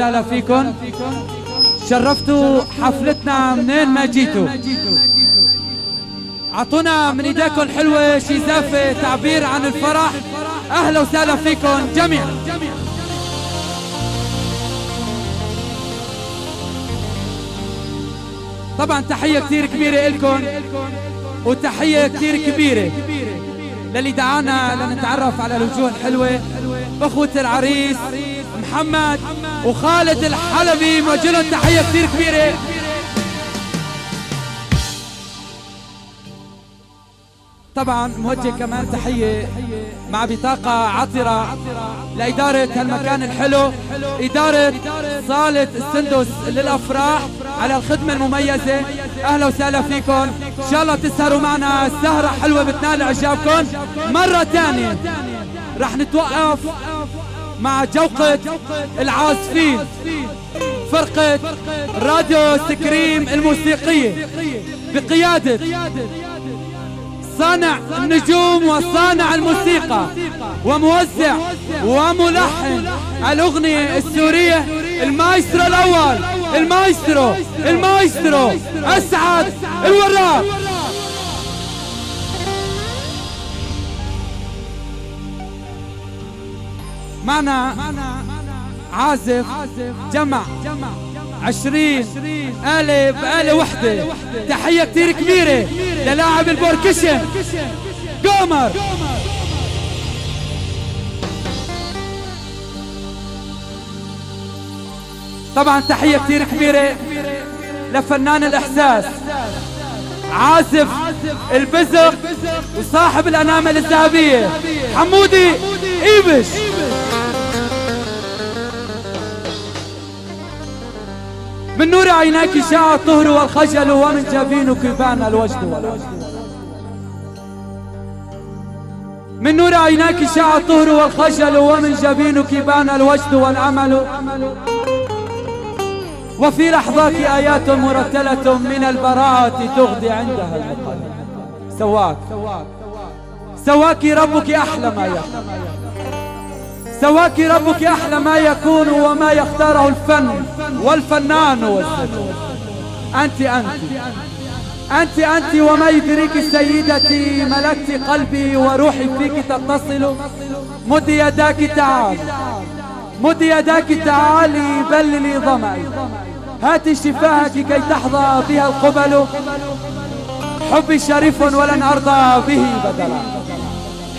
وسهلا فيكم. شرفتوا حفلتنا منين ما جيتوا. عطونا من ايديكم الحلوة شي زافة تعبير عن الفرح. اهلا وسهلا فيكم جميعا. طبعا تحية كتير كبيرة إلكم وتحية كتير كبيرة للي دعانا لنتعرف على الوجوه الحلوة. اخوة العريس محمد وخالد الحلبي موجهلن تحية كتير كبيرة. طبعا موجه كمان تحية مع بطاقة عطرة لإدارة هالمكان الحلو، إدارة صالة السندس للأفراح على الخدمة المميزة. أهلا وسهلا فيكم، إن شاء الله تسهروا معنا سهرة حلوة بتنال إعجابكم. مرة تانية رح نتوقف مع جوقة العازفين، فرقة راديو سكريم الموسيقية بقيادة صانع النجوم وصانع الموسيقى وموزع وملحن الأغنية السورية، المايسترو الأول، المايسترو أسعد الوراق. معنا عازف جمع 20 آلة بآلة وحدة. تحية كتير كبيرة للاعب البوركشن قمر. طبعا تحية كتير كبيرة لفنان الإحساس، عازف البزق وصاحب الأنامل الذهبية حمودي إيبش. من نور عينيك شاع الطهر والخجل ومن جبينك بان الوجد والعجل. من نور عينيك شاع الطهر والخجل ومن جبينك بان الوجد والأمل. وفي لحظاك آيات مرتلة من البراءة تغدي عندها المقلب. سواك ربك أحلى ما يكون، سواك ربك أحلى ما يكون وما يختاره الفن والفنان والسجن. أنت وما يدريك سيدتي، ملكت قلبي وروحي فيك تتصل. مد يداك تعالي بللي ظمأي، هاتي شفاهك كي تحظى بها القبل. حبي شريف ولن أرضى به بدلا،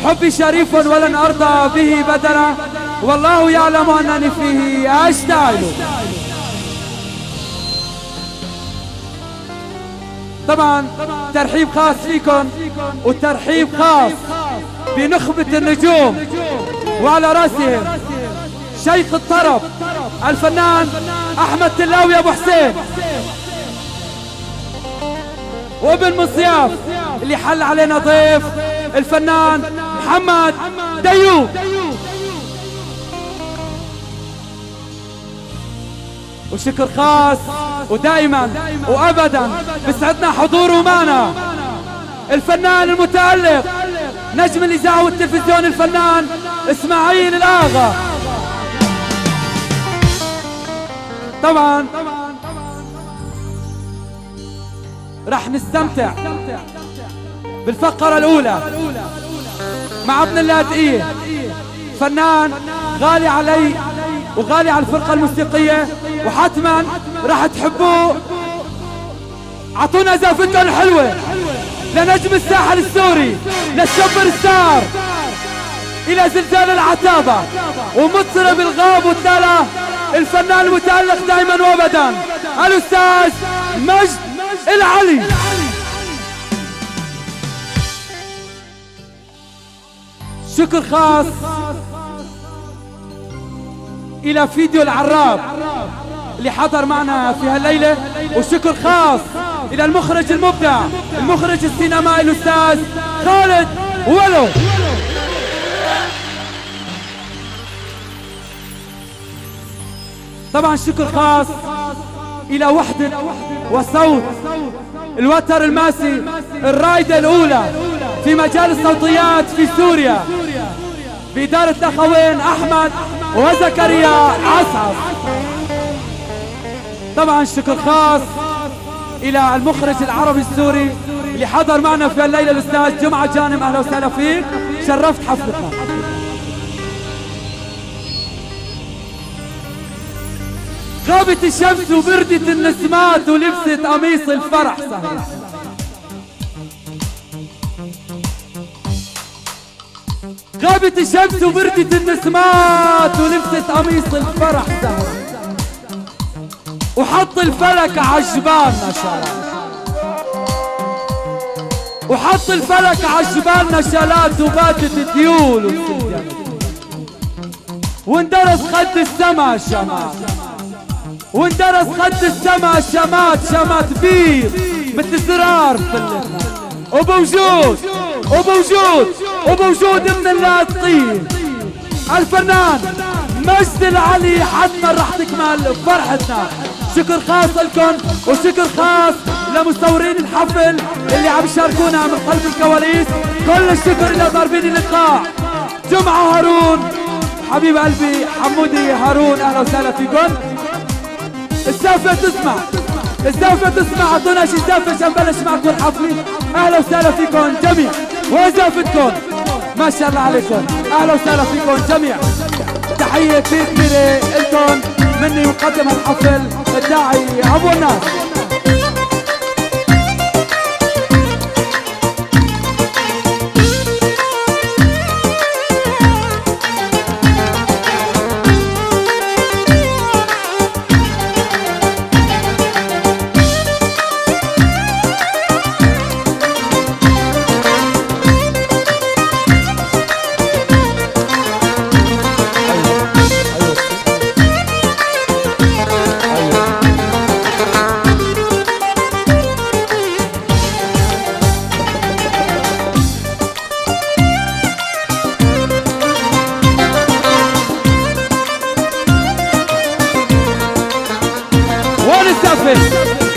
حبي شريف ولن أرضى به بدلا، والله يعلم أنني فيه أشتعل. طبعا ترحيب خاص فيكم وترحيب خاص بنخبة النجوم، وعلى رأسهم شيخ الطرب الفنان أحمد تلاوي أبو حسين، وابن مصياف اللي حل علينا ضيف الفنان محمد ديوب. وشكر خاص ودائما وابدا بسعدنا حضوره معنا الفنان المتألق نجم الإذاعة والتلفزيون الفنان إسماعيل الآغا. طبعا رح نستمتع بالفقرة الأولى مع ابن اللاتقية، فنان غالي علي وغالي على الفرقة الموسيقية وحتما رح تحبوه. عطونا زافتكم الحلوة لنجم الساحل السوري، للسوبر ستار، إلى زلزال العتابة ومطرب الغاب والتلا، الفنان المتألق دائما وابدا الأستاذ مجد العلي. شكر خاص إلى فيديو العراب اللي حضر معنا في هالليلة، وشكر خاص إلى المخرج المبدع، المخرج السينمائي الأستاذ خالد ولو. طبعا شكر خاص إلى وحدة وصوت الوتر الماسي، الرائدة الأولى في مجال الصوتيات في سوريا، بإدارة الأخوين أحمد وزكريا عصعص. طبعا شكر خاص الى المخرج العربي السوري اللي حضر معنا في الليلة، الاستاذ جمعة جانم. اهلا وسهلا فيك، شرفت حفلتنا. غابت الشمس وبردت النسمات ولبست قميص الفرح سهرة. غابت الشمس وبردت النسمات ولبست قميص الفرح سهرة، وحط الفلك عجبالنا شلات، وحط الفلك عجبالنا شلات، وباتت الديول والسجانات، واندرس خد السما شمات، واندرس خد السما شمات، شمات بيض مثل زرار فلتنا، وبوجود من اللاذقين الفنان مجد العلي. حتى رح تكمل فرحتنا. شكر خاص لكم وشكر خاص لمصورين الحفل اللي عم يشاركونا من خلف الكواليس. كل الشكر اللي ضاربين اللقاء. جمعة هارون حبيب قلبي، حمودي هارون، اهلا وسهلا فيكم. الزافة تسمع، اعطونا شي زافة عشان نبلش معكم الحفلة. اهلا وسهلا فيكم جميع. وين زافتكم؟ ما شاء الله عليكم، اهلا وسهلا فيكم جميع. تحية كثير كبيرة لكم مني مقدم الحفل الداعي ابو الناس.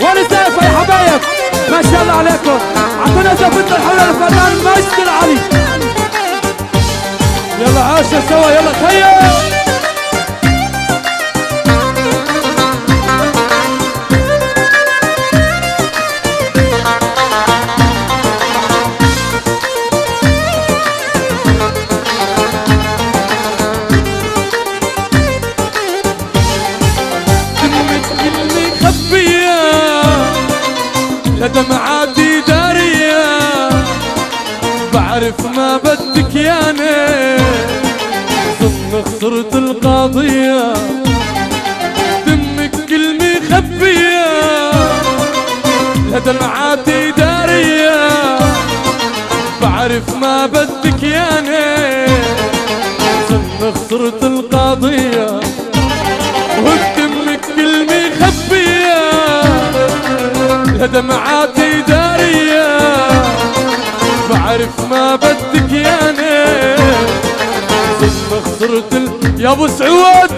وين الزافة يا حبايب؟ ما شاء الله عليكم. عطونا زافتنا الحلوة للفنان مجد العلي. يلا عاشوا سوا، يلا خير. دمعاتي دارية بعرف ما بدك ياني، ظن خسرت القضية. دمك كلمة خبية لدمعاتي دارية بعرف ما بدك ياني، ظن خسرت القضية. ودمك كلمة خبية دمعاتي دارية بعرف ما بدك ياني، ثم خسرت يا ابو سعود.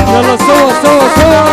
يلا سوا سوا سوا.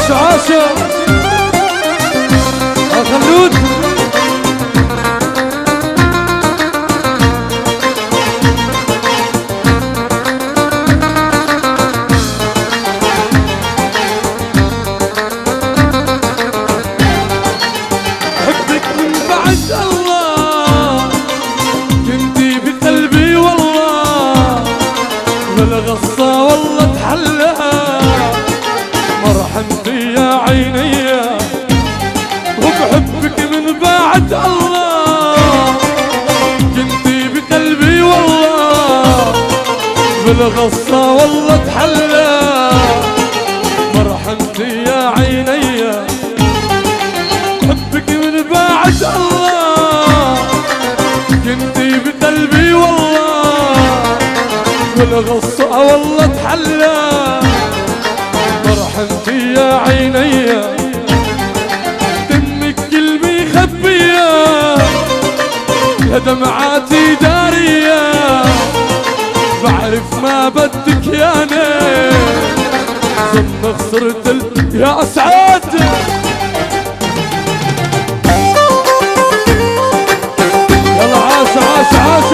عاشوا بعد الله كنتي بقلبي والله بالغصة والله تحلى مرحمتي يا عيني حبك من بعد الله كنتي بقلبي والله بالغصة والله تحلى مرحمتي يا عيني دمك قلبي خبيه يا دمعاتي داريه بعرف ما بدك يا نيل ثم خسرت يا اسعد يلا عاش عاش عاش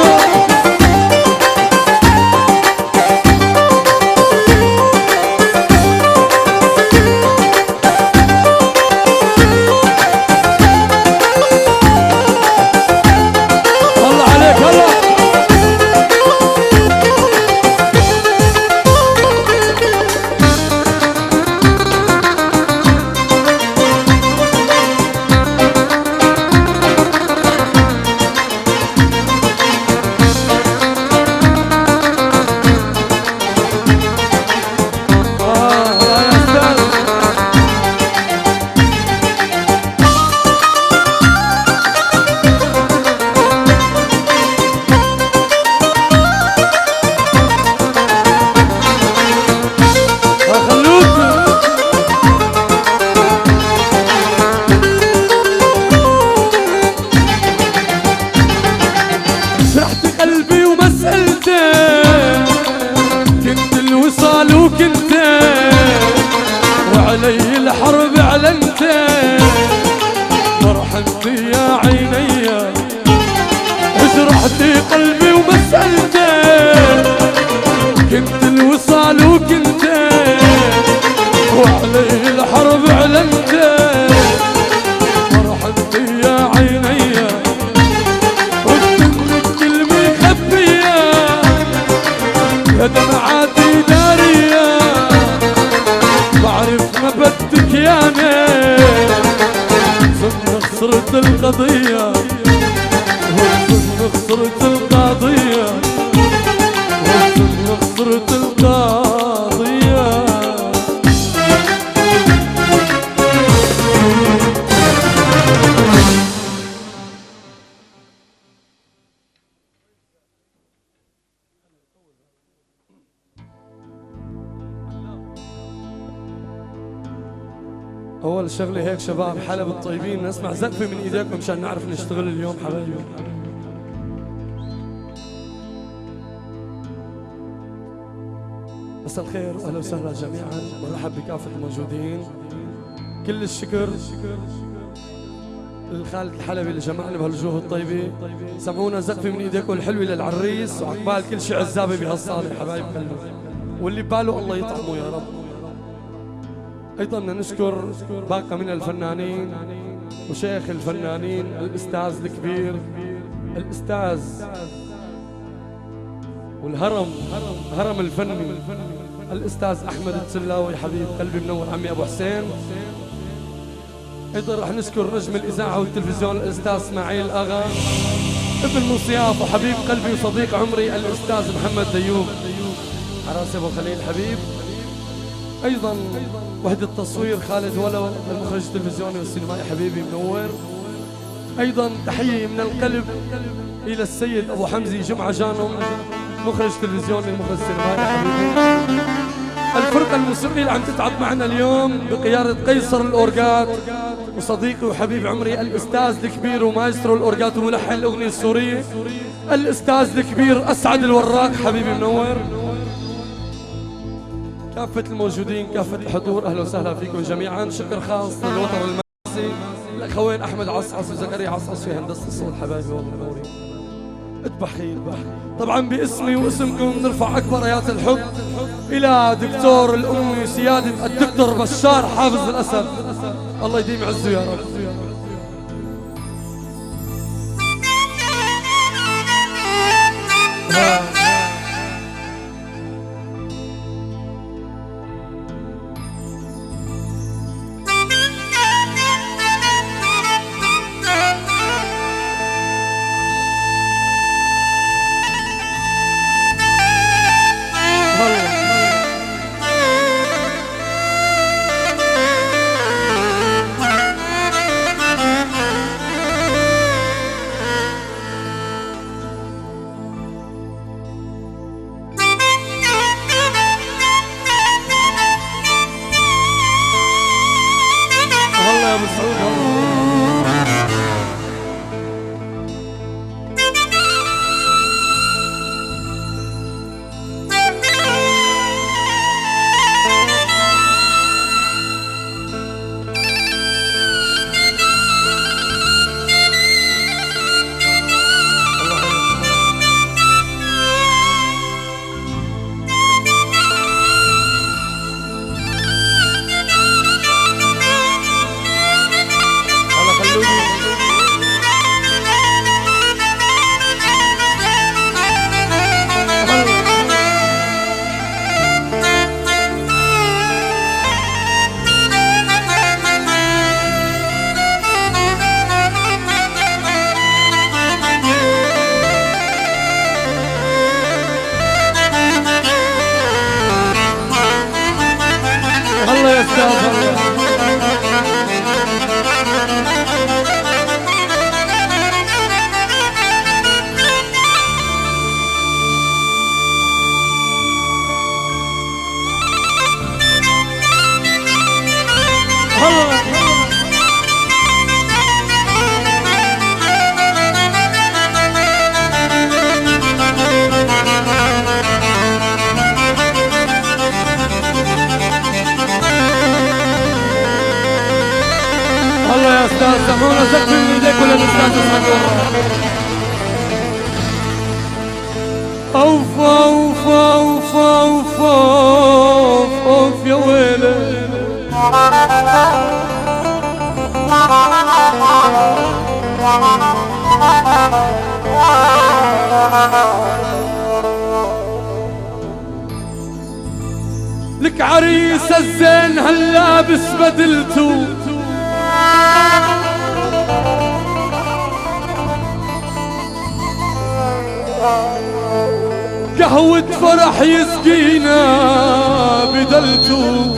وعلي الحرب علنتي مرحمتي يا عيني جرحتي قلبي ومسألتي كنت الوصال وكنت وعلي الحرب علنتي مرحمتي يا عيني ودمك كلمة خبية يا دمعاتي دارية بعرف ما بدك يا نيل ثم خسرت القضية ثم خسرت القضية ثم خسرت القضية أول شغلة هيك شباب حلب الطيبين نسمع زقفة من إيديكم مشان نعرف نشتغل اليوم حبايبي. مساء الخير وأهلا وسهلا جميعا ونرحب بكافة الموجودين. كل الشكر للخالد الحلبي اللي جمعنا بهالوجوه الطيبة. سمعونا زقفة من إيديكم الحلوة للعريس وعقبال كل شيء عزابة بهالصالة حبايب قلبي واللي بباله الله يطعمه يا رب. أيضا بدنا نشكر باقة من الفنانين وشيخ الفنانين الأستاذ الكبير الأستاذ والهرم هرم الفني الأستاذ أحمد التسلاوي حبيب قلبي منور عمي أبو حسين. أيضا رح نشكر نجم الإذاعة والتلفزيون الأستاذ إسماعيل أغا ابن مصياف وحبيب قلبي وصديق عمري الأستاذ محمد ديوب عراس أبو خليل حبيب. أيضا وحدة تصوير خالد ولو المخرج التلفزيوني والسينمائي حبيبي منور. أيضا تحية من القلب إلى السيد أبو حمزي جمعة جانم مخرج تلفزيوني المخرج السينمائي حبيبي. الفرقة الموسيقية اللي عم تتعب معنا اليوم بقيادة قيصر الأورجات وصديقي وحبيب عمري الأستاذ الكبير ومايسترو الأورجات وملحن الأغنية السورية الأستاذ الكبير أسعد الوراق حبيبي منور. كافة الموجودين كافة الحضور أهلا وسهلا فيكم جميعا. شكر خاص للوتر الماسي الأخوين أحمد عصعص وزكريا عصعص في هندسة الصوت حبايبي والله منورين. اذبحي طبعا باسمي واسمكم نرفع أكبر آيات الحب إلى دكتور الأمي سيادة الدكتور بشار حافظ الأسد الله يديم عزه يا رب. هلا ابو سعود الله يا استاذ الله يا استاذ سمعونا سقف من ايديك ولا الاستاذ اسمك اوف اوف اوف اوف اوف اوف يا ويلي لك عريس الزين هاللابس بدلته قهوة فرح يسقينا بدلته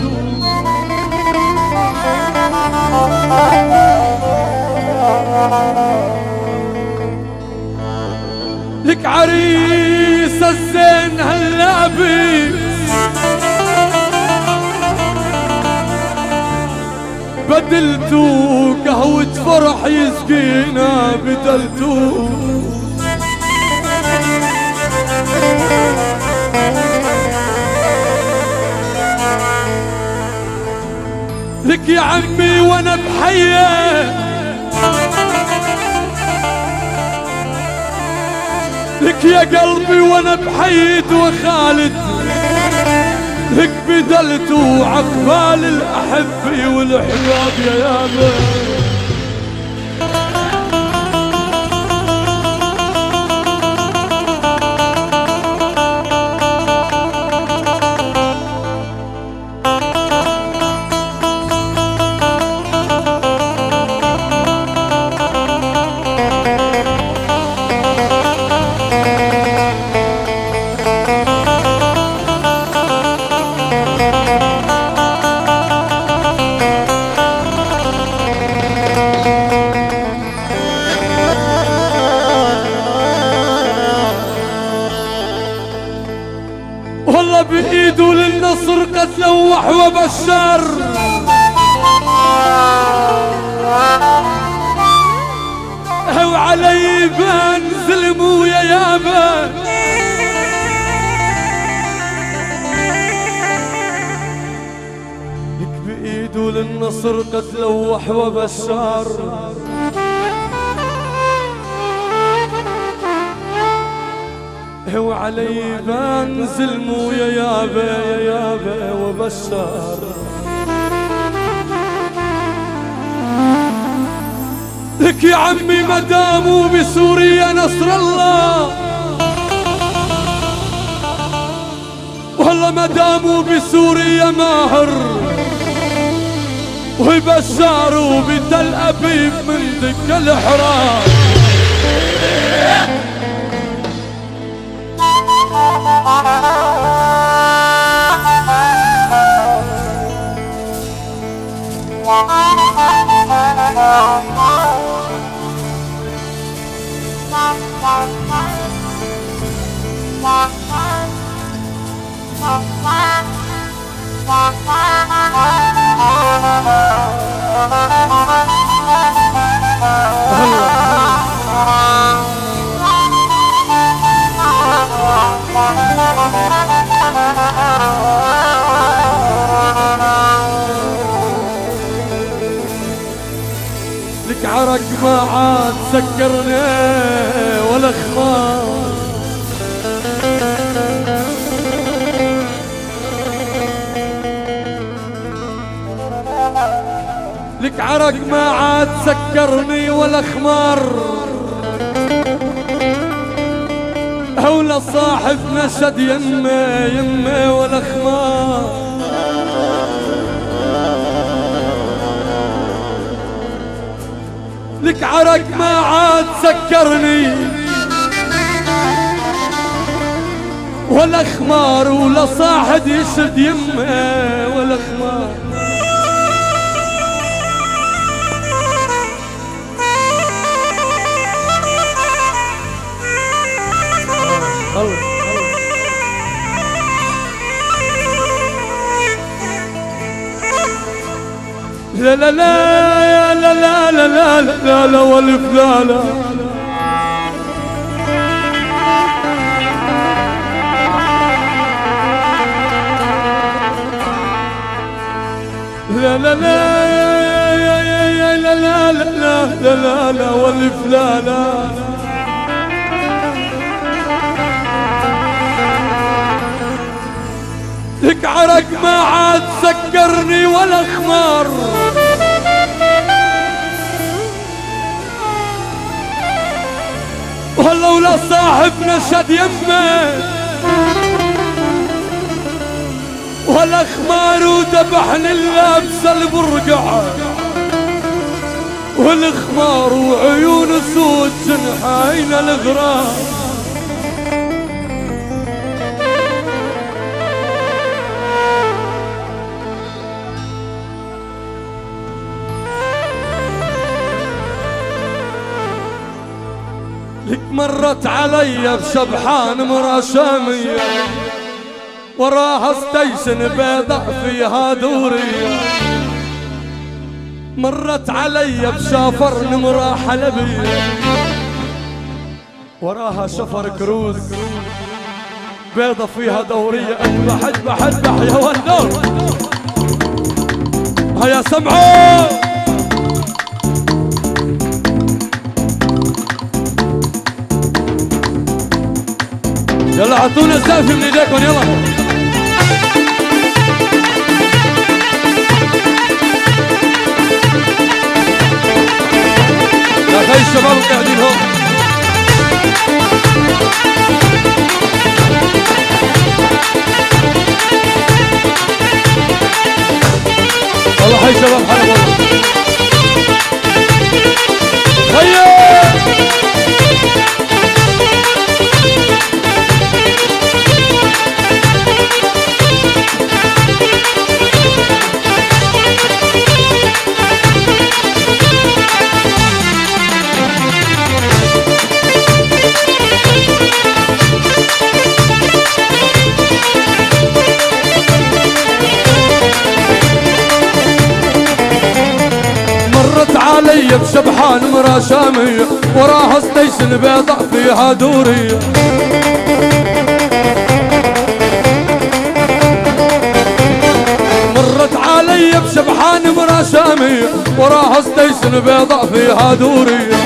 لك عريس الزين هاللابس بدلته قهوة فرح يسقينا بدلته لك يا عمي وانا بحيه لك يا قلبي وانا بحيد وخالد لك بدلته عقبال الاحبه والاحباب يا يابا والله بإيده للنصر قد لوح وبشر وعلي بان ظلموا يا يابا لك بإيده للنصر قد لوح وبشر وعلي بان ظلموا يا يابا يا يابا وبشر لك يا عمي مداموا بسوريا نصر الله والله مداموا بسوريا ماهر وبشاروا بتل أبيب من دك الحرام لك عرق ما عاد سكرني ولا خمار، لك عرق ما عاد سكرني ولا خمار، هولا صاحب نشد يمه يمه ولا خمار. لك عرق ما عاد سكرني ولا خمار، ولا صاحب يشد يمه ولا خمار. لا لا لا يا لا لا لا لا لا لا والف لا لا لا لا لا يا يا لا لا لا لا لا لا والف لا لا. لك عرق ما عاد سكرني ولا خمار، والله ولا صاحب نشد يمه ولا خمار، وذبحني اللابس البرقع والخمار، وعيون سود جنحين الغرام. لك مرت علي بشبحان مرا شامية، وراها ستيشن بيضع فيها دورية، مرت علي بشافر نمرة حلبية، وراها شفر كروز بيضة فيها دورية. اذبح اذبح اذبح يا ولدون، هيا سمعوا يلا عطونا سقف من ايديكم يلا. يا اخي الشباب قاعدين هون. والله حي شباب حلو والله. هيا علي بشبحان مرا شامية، وراها ستيشن بيضع فيها دورية، مرت علي بشبحان مرا شامية، وراها ستيشن بيضع فيها دورية.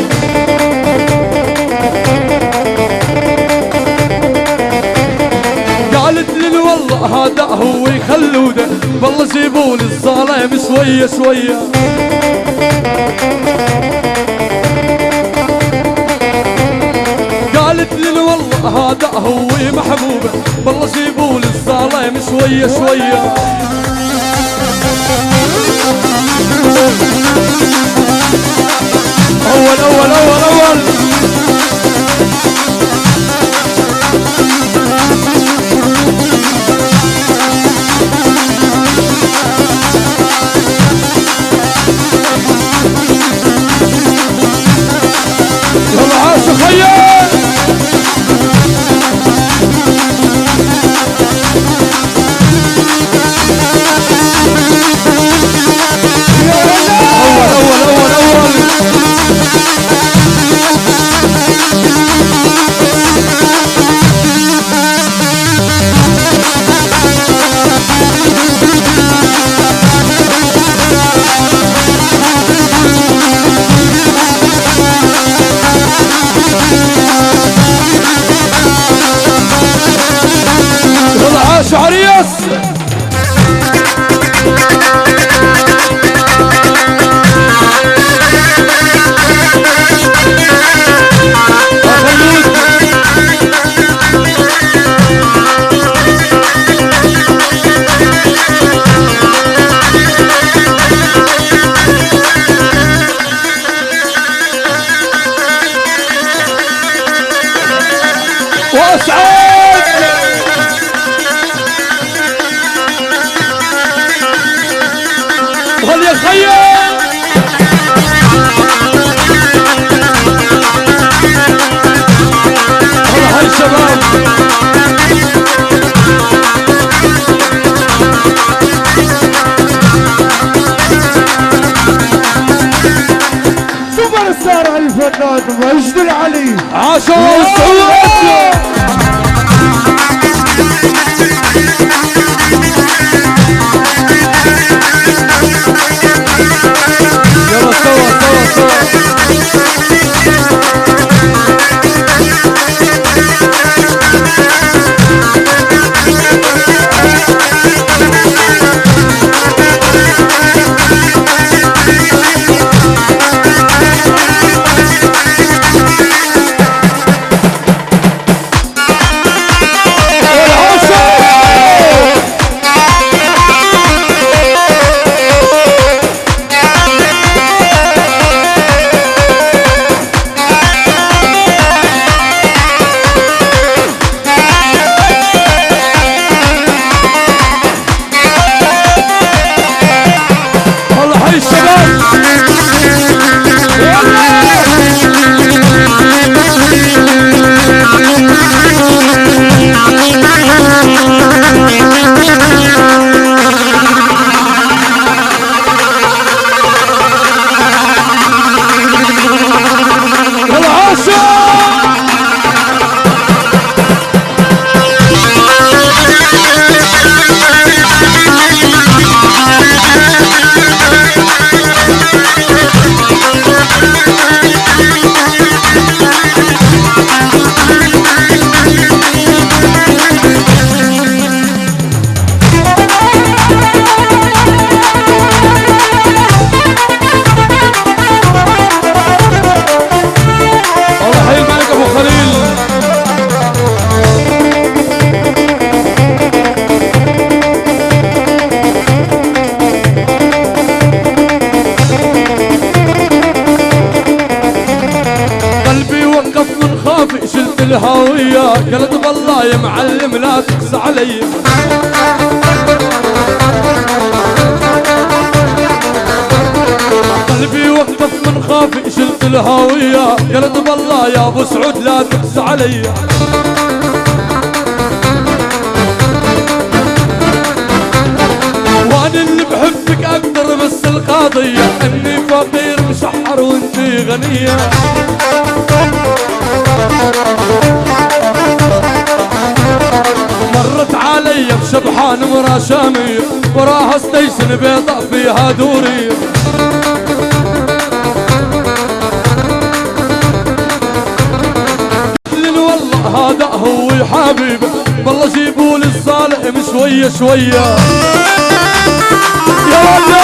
قالت لي والله هذا هو يخلوده، والله جيبولي الظالم شوية شوية. قالت لي والله هذا هو محبوبه، والله جيبولي الظالم شوية شوية. اول اول اول اول يلا عاش خيال. سوبر ستار الفنان مجد العلي عاشوا يلا سوا الهوية قلت بالله يا معلم لا تقسى علي قلبي وقف من خافي شلت الهوية قلت بالله يا ابو سعود لا تقسى علي وانا اللي بحبك اقدر بس القضية اني فقير مشحر وانتي غنية مرت علي بشبحان مرا شامية وراها ستيشن بيضة فيها دورية والله هذا هو حبيبه والله جيبولي الصالح شوية شوية يا ولد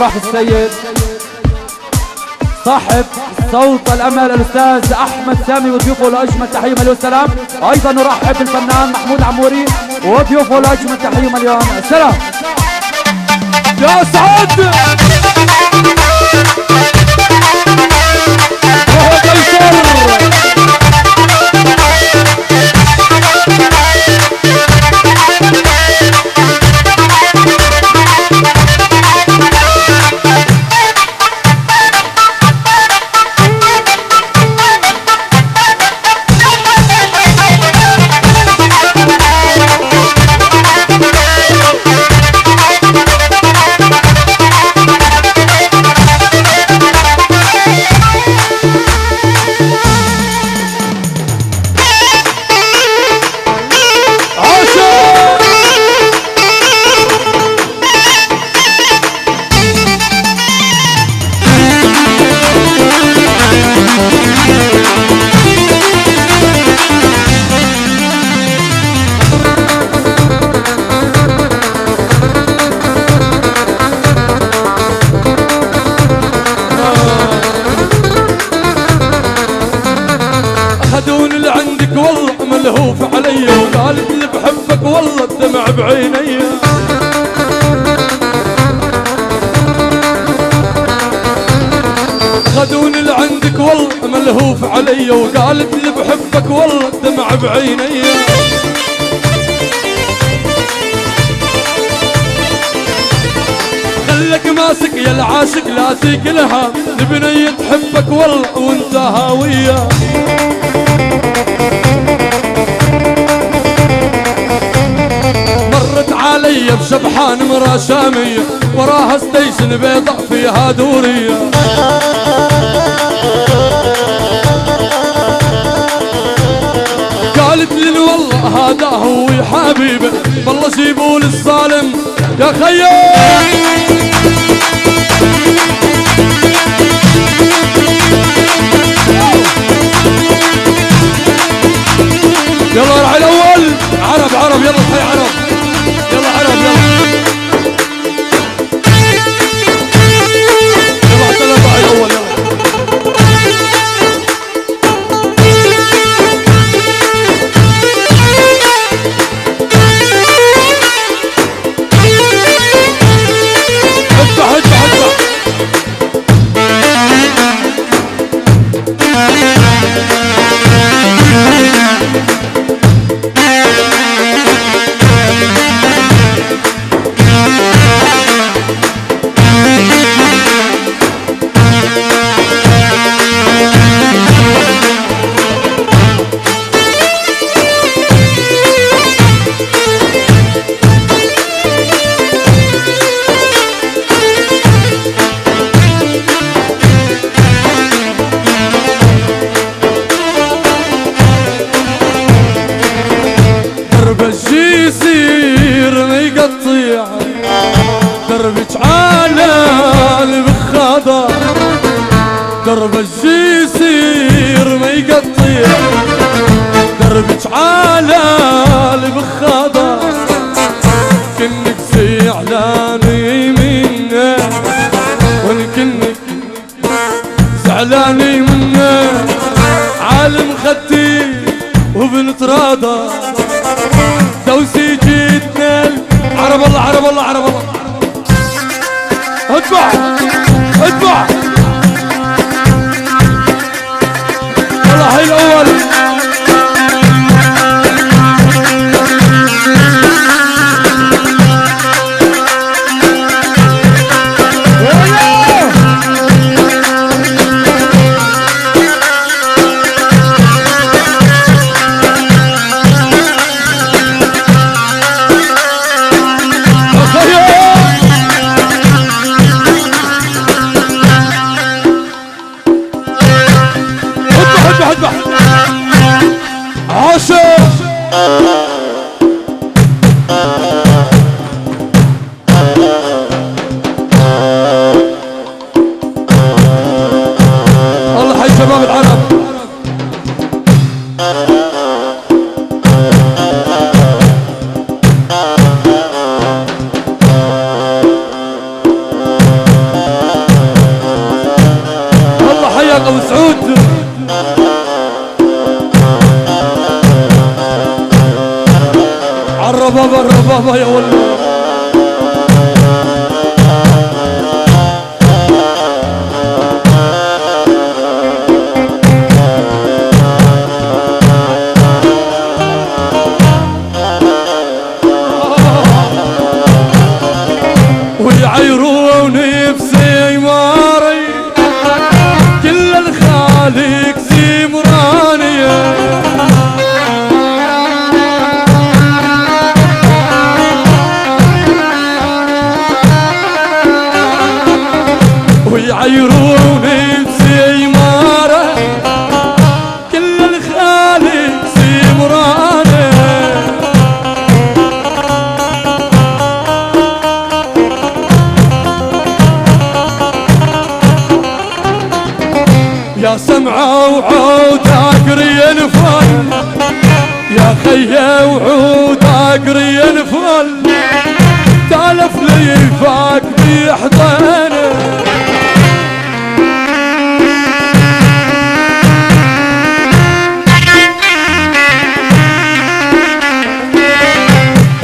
نرحب السيد صاحب صوت الأمل الأستاذ أحمد سامي وضيوفه الأجمل، تحية مليون سلام. أيضا نرحب بالفنان محمود عموري وضيوفه الأجمل، تحية مليون سلام. يا سعد وهو قيصر خدوني لعندك والله ملهوف علي، وقالت لي بحبك والله الدمع بعيني. خدوني لعندك والله ملهوف علي، وقالت لي بحبك والله الدمع بعيني. خلك ماسك يا العاشق لا تقلها، البنية تحبك والله وانت هاوية. مرت علي بشبحان مرا شامية، وراها ستيشن بيضاء فيها دورية. قالت لي والله هذا هو حبيبي، والله جيبوا للظالم يا خيال. يلا راح الاول عرب يلا حي عرب، يلا عرب يلا حتى لا راح الاول يلا. اذبح درب الجي يصير ما يقطيع، دربك عالي بخضر. درب الجي يصير ما يقطيع، دربك عالي بخضر. كنك زعلاني منه وانا كنك زعلاني منه، عالم خدي وبنتراضى. دوسي جيتنا عرب الله عرب الله عرب الله. اتبع يلا هاي الاول. الربابة الربابة يا ولد. ويعيروني بسيماري كل الخالق زمراني. ويعيروني بسيماري كل الخالق زمراني. يا سمعة وعود اقري الفل يا خيا وعود اقري الفل تالف لي فاك بيحضني.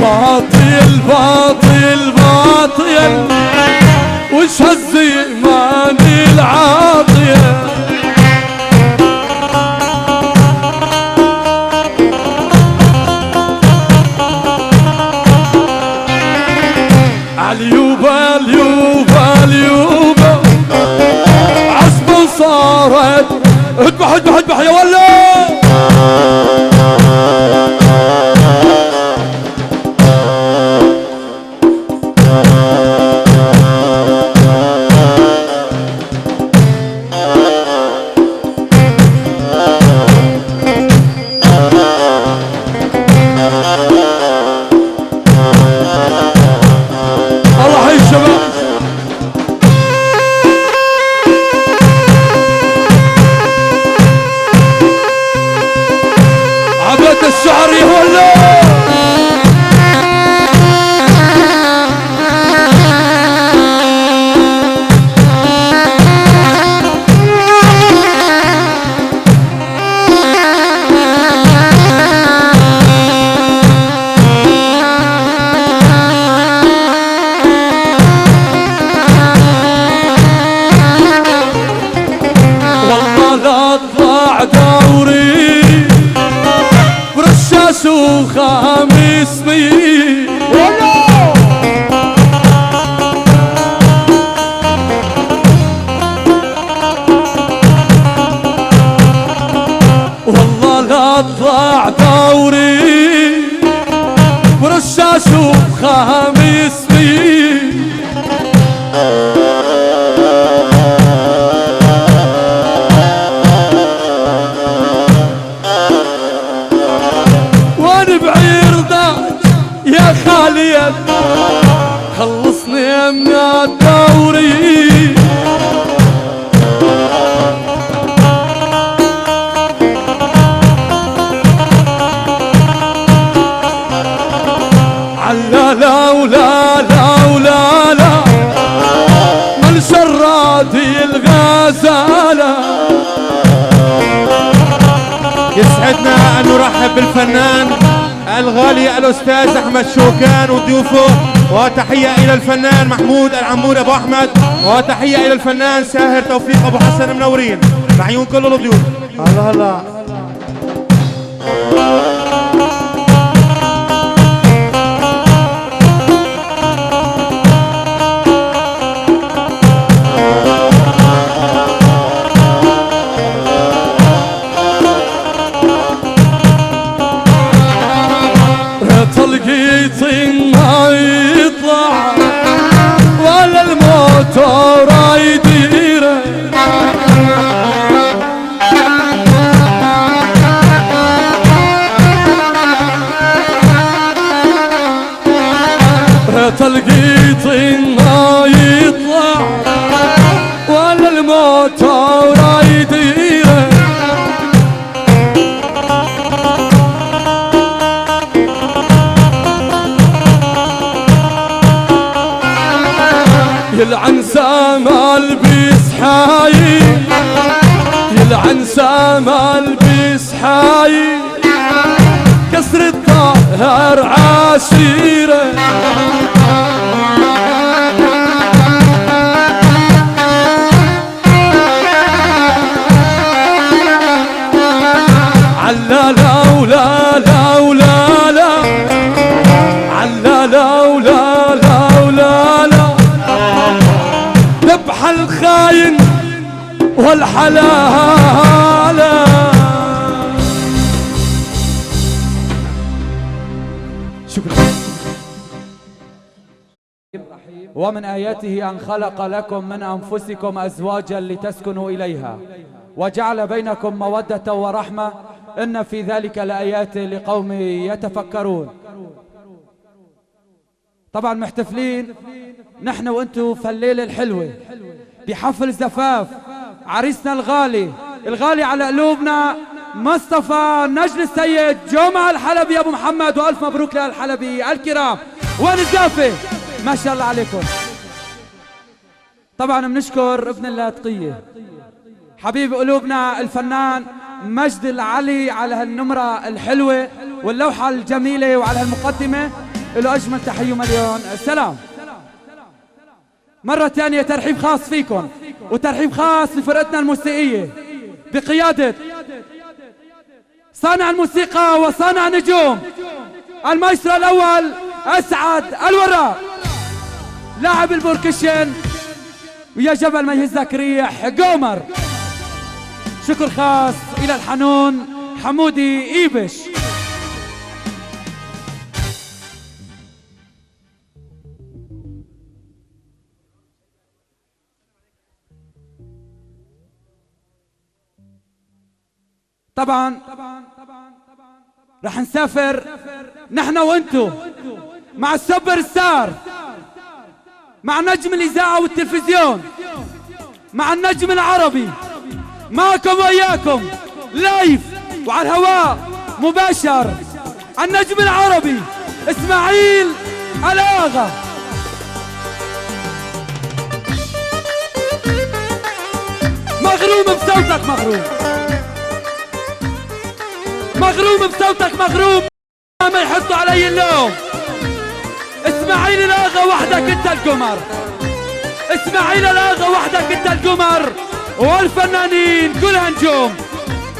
باطل باطل باطل وش هالزمان العاطية. اليوبا اليوبا اليوبا عصب صارت اذبح اذبح اذبح يا ولد. الله حي الشباب. عبيت الشعر يهولو دوري برشاش وخامس مي والله لا اطلع دوري برشاش وخامس مي. يا خالد خلصني من الدوري. علا لا ولا لا ولا لا من شراتي الغزالة. يسعدنا أن نرحب بالفنان الغالي الأستاذ أحمد شوكان وضيوفه، وتحية إلى الفنان محمود العمود أبو أحمد، وتحية إلى الفنان ساهر توفيق أبو حسن منورين بعيون كل الضيوف. الله الله. تلقيت ما يطلع ولا الموتور يديره. تلقيت ما يطلع ولا الموتور يديره. يلعن سامال بيسحاي يلعن سامال بيسحاي كسر الطاق هار عشيرة علا لا ولا لا ولا لا علا لا ولا لا ولا لا ذبح الخاين والحلال. شكرا. ومن آياته أن خلق لكم من أنفسكم أزواجا لتسكنوا إليها وجعل بينكم مودة ورحمة إن في ذلك لآيات لقوم يتفكرون. طبعا محتفلين نحن وانتو في الليلة الحلوة بحفل زفاف عريسنا الغالي على قلوبنا مصطفى نجل السيد جمعة الحلبي أبو محمد، وألف مبروك للحلبي الكرام. وين الزافة؟ ما شاء الله عليكم. طبعا بنشكر ابن اللاذقية حبيب قلوبنا الفنان مجد العلي على هالنمرة الحلوة واللوحة الجميلة وعلى هالمقدمة، له أجمل تحية مليون سلام. مرة ثانية ترحيب خاص فيكم وترحيب خاص لفرقتنا الموسيقية بقيادة صانع الموسيقى وصانع نجوم المايسترو الأول أسعد الوراق، لاعب البوركشن ويا جبل ما يهزك ريح قمر. شكر خاص إلى الحنون حمودي إيبش. طبعا رح نسافر نحن وانتو مع السوبر ستار، مع نجم الإذاعة والتلفزيون، مع النجم العربي، معكم وياكم لايف وعلى الهواء مباشر النجم العربي إسماعيل الآغا. مغروم بصوتك، مغروم بصوتك، مغروم ما يحطوا علي اللوم. اسماعيل الآغا وحدك انت القمر، اسماعيل الآغا وحدك انت القمر، والفنانين كلها نجوم،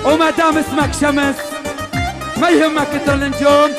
وما دام اسمك شمس ما يهمك كتر النجوم.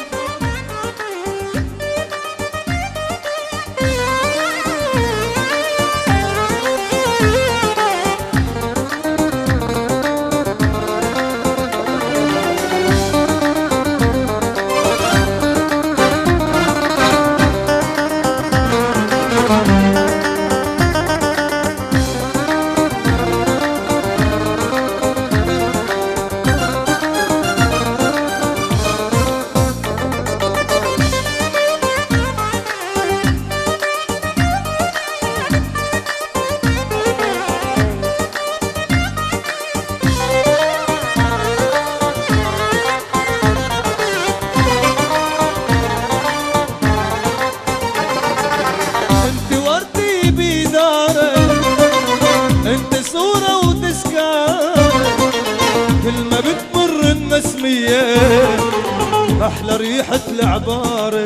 أحلى ريحة العبارة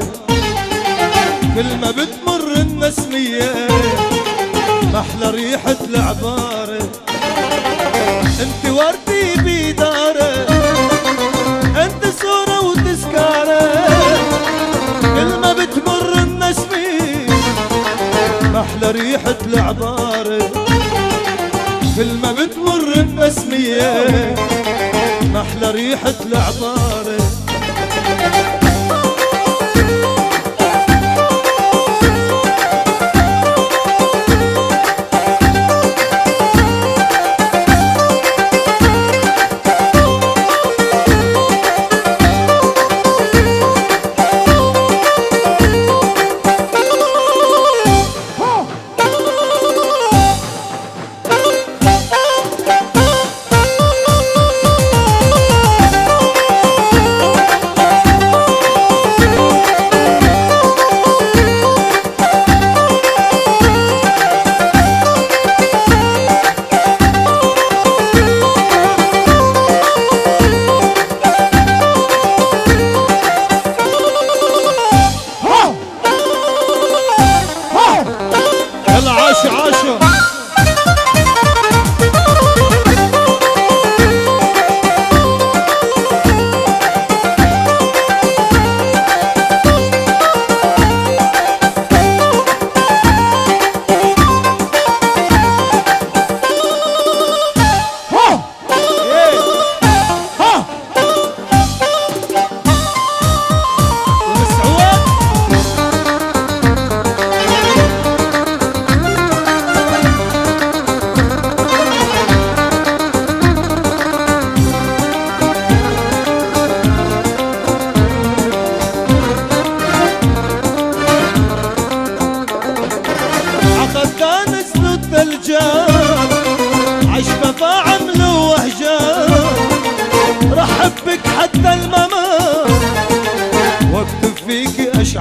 كل ما بتمر النسمية، أحلى ريحة العبارة. انت وردي بيدارة، انت صورة وتذكارة كل ما بتمر النسمية، أحلى ريحة العبارة كل ما بتمر النسمية، أحلى ريحة العبارة.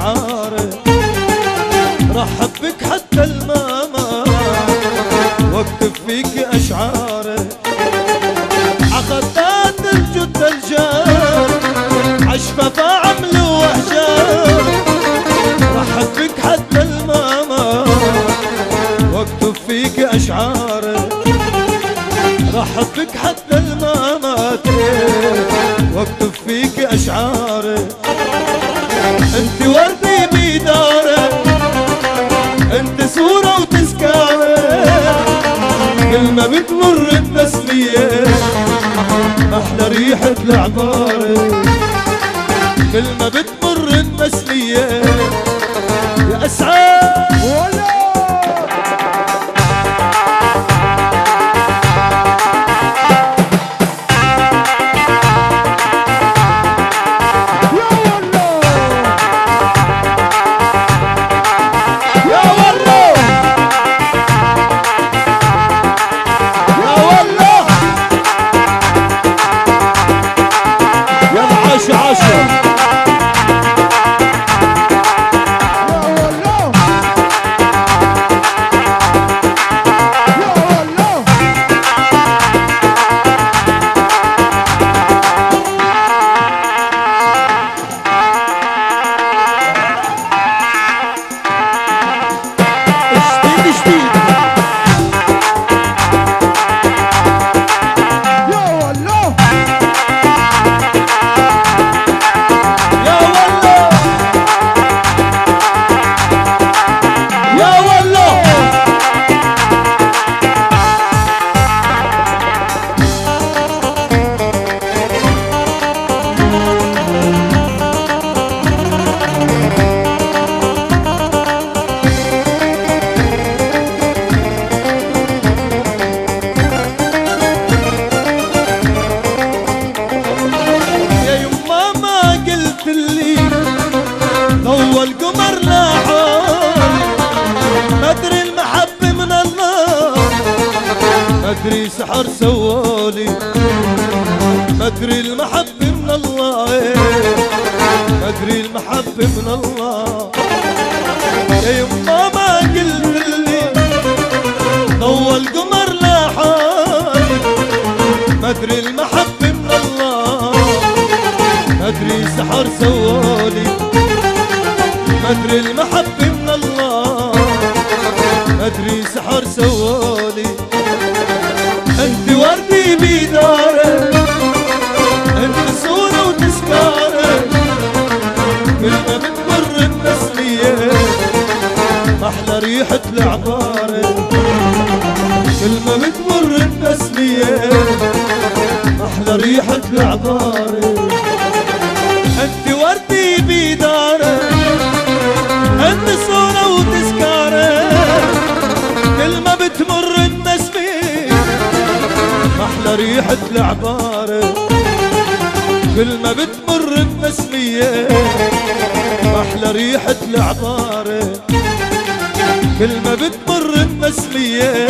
شعاره رحب بك حتى الماما واكتب فيك اشعاره عقدات الجد الجار عشفة عمل واحجار رحب بك حتى الماما واكتب فيك اشعاره رحب بك حتى الممات واكتب فيك اشعاره انت وردي بيداره انت صورة وتذكاره كل ما بتمر التسلية احلى ريحة العبارة كل ما بتمر التسلية يا اسعاد مدري سحر سوالي مدري المحبة من الله مدري المحبة من الله يا يما ما قلت لي ضوى القمر لاحالي مدري المحبة من الله مدري سحر سوالي مدري المحبة من الله مدري سحر سوالي انت وردي بيداره انت صورة وتذكاره كل ما بتمر النسلية احلى ريحة العبارة كل ما بتمر النسلية احلى ريحة العبارة انت وردي بيداره انت صورة وتذكاره كل ما بتمر النسلية احلى ريحة العبارة كل ما بتمر النسمية احلى ريحة العبارة كل ما بتمر النسمية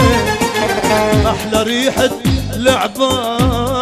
احلى ريحة العبارة